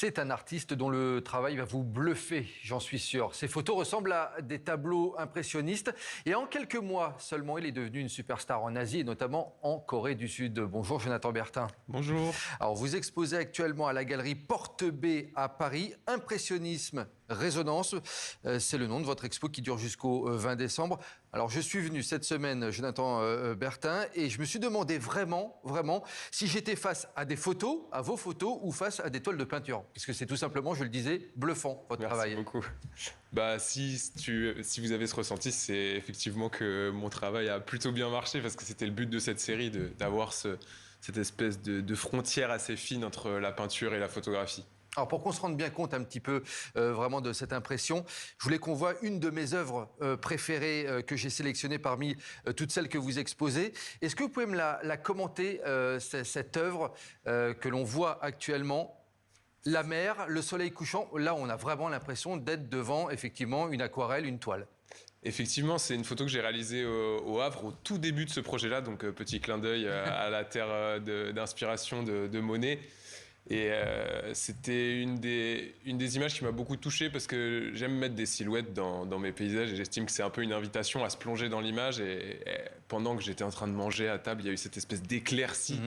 C'est un artiste dont le travail va vous bluffer, j'en suis sûr. Ses photos ressemblent à des tableaux impressionnistes. Et en quelques mois seulement, il est devenu une superstar en Asie et notamment en Corée du Sud. Bonjour Jonathan Bertin. Bonjour. Alors vous exposez actuellement à la galerie Porte B à Paris. Impressionnisme, résonance. C'est le nom de votre expo qui dure jusqu'au 20 décembre. Alors je suis venu cette semaine, Jonathan Bertin, et je me suis demandé vraiment, si j'étais face à des photos, à vos photos, ou face à des toiles de peinture. Parce que c'est tout simplement, je le disais, bluffant, votre travail. Merci beaucoup. Si vous avez ce ressenti, c'est effectivement que mon travail a plutôt bien marché, parce que c'était le but de cette série, d'avoir cette espèce de frontière assez fine entre la peinture et la photographie. Alors pour qu'on se rende bien compte un petit peu vraiment de cette impression, je voulais qu'on voit une de mes œuvres préférées que j'ai sélectionnées parmi toutes celles que vous exposez. Est-ce que vous pouvez me la commenter, cette œuvre que l'on voit actuellement? La mer, le soleil couchant, là on a vraiment l'impression d'être devant effectivement une aquarelle, une toile. Effectivement, c'est une photo que j'ai réalisée au Havre au tout début de ce projet-là, donc petit clin d'œil à la terre d'inspiration de Monet. Et c'était une des images qui m'a beaucoup touché parce que j'aime mettre des silhouettes dans mes paysages et j'estime que c'est un peu une invitation à se plonger dans l'image. Et pendant que j'étais en train de manger à table, il y a eu cette espèce d'éclaircie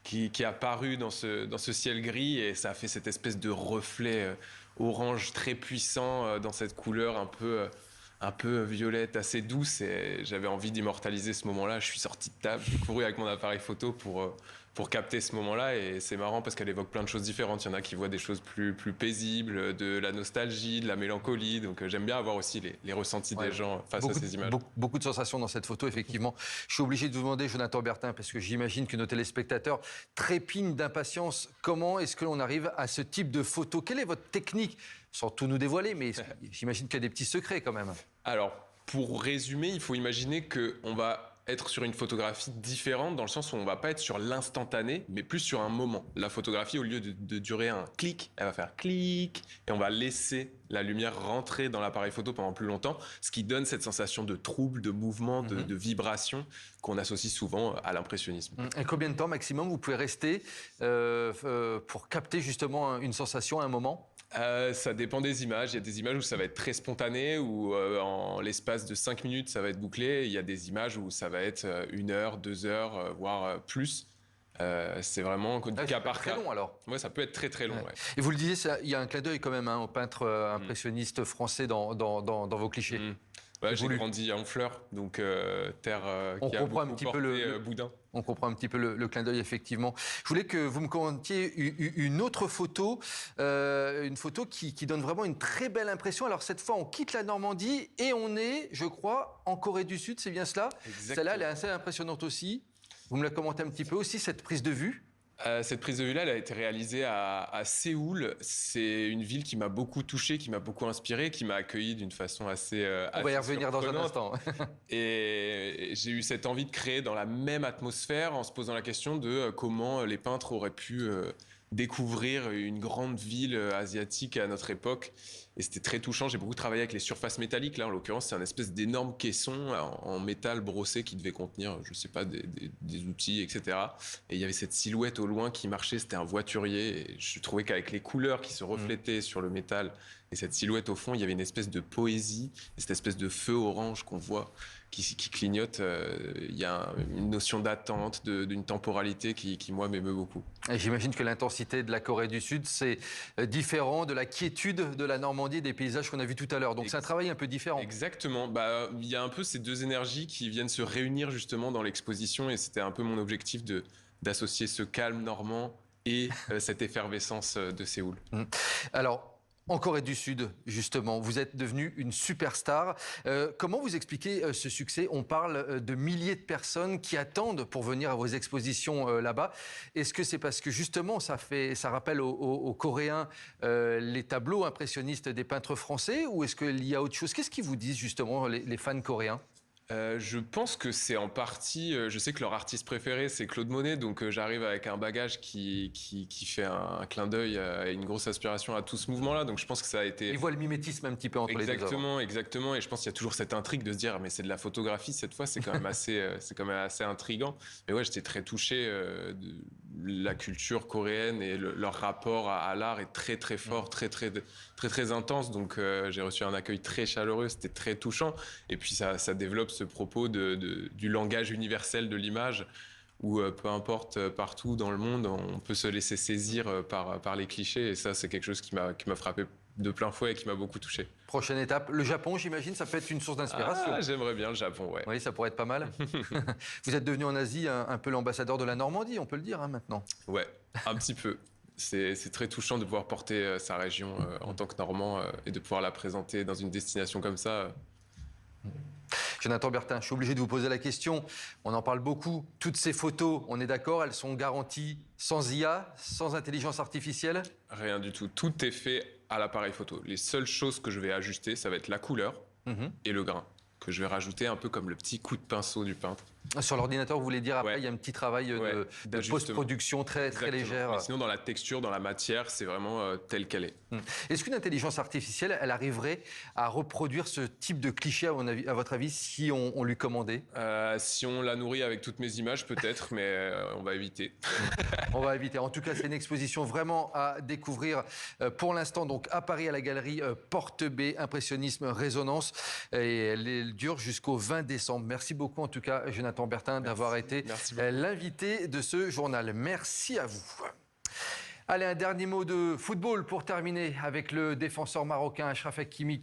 qui est apparue dans ce ciel gris et ça a fait cette espèce de reflet orange très puissant dans cette couleur un peu violette, assez douce, et j'avais envie d'immortaliser ce moment-là. Je suis sorti de table, j'ai couru avec mon appareil photo pour capter ce moment-là, et c'est marrant parce qu'elle évoque plein de choses différentes. Il y en a qui voient des choses plus paisibles, de la nostalgie, de la mélancolie, donc j'aime bien avoir aussi les ressentis des gens face à ces images. Beaucoup de sensations dans cette photo, effectivement. Je suis obligé de vous demander, Jonathan Bertin, parce que j'imagine que nos téléspectateurs trépignent d'impatience. Comment est-ce que l'on arrive à ce type de photo? Quelle est votre technique? Sans tout nous dévoiler, mais j'imagine qu'il y a des petits secrets quand même. Alors, pour résumer, il faut imaginer qu'on va être sur une photographie différente dans le sens où on va pas être sur l'instantané, mais plus sur un moment. La photographie, au lieu de durer un clic, elle va faire clic, et on va laisser la lumière rentrer dans l'appareil photo pendant plus longtemps, ce qui donne cette sensation de trouble, de mouvement, de vibration qu'on associe souvent à l'impressionnisme. Et combien de temps maximum vous pouvez rester pour capter justement une sensation à un moment? Ça dépend des images. Il y a des images où ça va être très spontané, où en l'espace de 5 minutes, ça va être bouclé. Il y a des images où ça va être 1 heure, 2 heures, voire plus. C'est vraiment du cas par cas. Très long alors. Ouais, ça peut être très très long. Ouais. Et vous le disiez, il y a un clin d'œil quand même au peintre impressionniste français dans vos clichés. Ouais, j'ai grandi à Honfleur, donc terre qui a beaucoup porté Boudin. On comprend un petit peu le clin d'œil, effectivement. Je voulais que vous me commentiez une autre photo, une photo qui donne vraiment une très belle impression. Alors cette fois, on quitte la Normandie et on est, je crois, en Corée du Sud, c'est bien cela? Celle-là, elle est assez impressionnante aussi. Vous me la commentez un petit peu aussi, cette prise de vue? Cette prise de vue-là, elle a été réalisée à Séoul. C'est une ville qui m'a beaucoup touché, qui m'a beaucoup inspiré, qui m'a accueilli d'une façon assez on va y revenir dans un instant. Et j'ai eu cette envie de créer dans la même atmosphère en se posant la question de comment les peintres auraient pu découvrir une grande ville asiatique à notre époque. Et c'était très touchant. J'ai beaucoup travaillé avec les surfaces métalliques. Là, en l'occurrence, c'est un espèce d'énorme caisson en métal brossé qui devait contenir, je sais pas, des outils, etc. Et il y avait cette silhouette au loin qui marchait. C'était un voiturier. Et je trouvais qu'avec les couleurs qui se reflétaient sur le métal et cette silhouette au fond, il y avait une espèce de poésie, et cette espèce de feu orange qu'on voit qui clignote. Il y a une notion d'attente, d'une temporalité qui moi, m'émeut beaucoup. J'imagine que l'intensité de la Corée du Sud, c'est différent de la quiétude de la Normandie, des paysages qu'on a vus tout à l'heure. Donc c'est un travail un peu différent. Exactement. Il y a un peu ces deux énergies qui viennent se réunir justement dans l'exposition, et c'était un peu mon objectif d'associer ce calme normand et cette effervescence de Séoul. Alors, en Corée du Sud, justement, vous êtes devenu une superstar. Comment vous expliquez ce succès? On parle de milliers de personnes qui attendent pour venir à vos expositions là-bas. Est-ce que c'est parce que justement ça rappelle aux Coréens les tableaux impressionnistes des peintres français, ou est-ce qu'il y a autre chose? Qu'est-ce qu'ils vous disent justement les fans coréens? Je pense que c'est en partie... je sais que leur artiste préféré, c'est Claude Monet, donc j'arrive avec un bagage qui fait un clin d'œil et une grosse aspiration à tout ce mouvement-là, donc je pense que ça a été... Ils voient le mimétisme un petit peu entre les deux œuvres. Exactement, et je pense qu'il y a toujours cette intrigue de se dire, mais c'est de la photographie cette fois, c'est quand même assez intriguant. Mais ouais, j'étais très touché la culture coréenne et leur rapport à l'art est très très fort, très intense. Donc j'ai reçu un accueil très chaleureux, c'était très touchant. Et puis ça développe ce propos du langage universel de l'image, où peu importe partout dans le monde, on peut se laisser saisir par les clichés. Et ça, c'est quelque chose qui m'a frappé de plein fouet et qui m'a beaucoup touché. Prochaine étape, le Japon, j'imagine, ça peut être une source d'inspiration. Ah, j'aimerais bien le Japon, ouais. Oui, ça pourrait être pas mal. Vous êtes devenu en Asie un peu l'ambassadeur de la Normandie, on peut le dire maintenant. Ouais, un petit peu. C'est très touchant de pouvoir porter sa région en tant que Normand et de pouvoir la présenter dans une destination comme ça. Jonathan Bertin, je suis obligé de vous poser la question. On en parle beaucoup. Toutes ces photos, on est d'accord, elles sont garanties sans IA, sans intelligence artificielle? Rien du tout. Tout est fait à l'appareil photo. Les seules choses que je vais ajuster, ça va être la couleur et le grain, que je vais rajouter un peu comme le petit coup de pinceau du peintre. Sur l'ordinateur, vous voulez dire, après, Ouais. il y a un petit travail de post-production très légère. Mais sinon, dans la texture, dans la matière, c'est vraiment telle qu'elle est. Est-ce qu'une intelligence artificielle, elle arriverait à reproduire ce type de cliché, à votre avis, si on lui commandait? Si on la nourrit avec toutes mes images, peut-être, mais on va éviter. On va éviter. En tout cas, c'est une exposition vraiment à découvrir pour l'instant. Donc à Paris, à la galerie Porte B, Impressionnisme Résonance. Et elle dure jusqu'au 20 décembre. Merci beaucoup, en tout cas, Jonathan Bertin, d'avoir été l'invité de ce journal. Merci à vous. Allez, un dernier mot de football pour terminer avec le défenseur marocain Achraf Hakimi.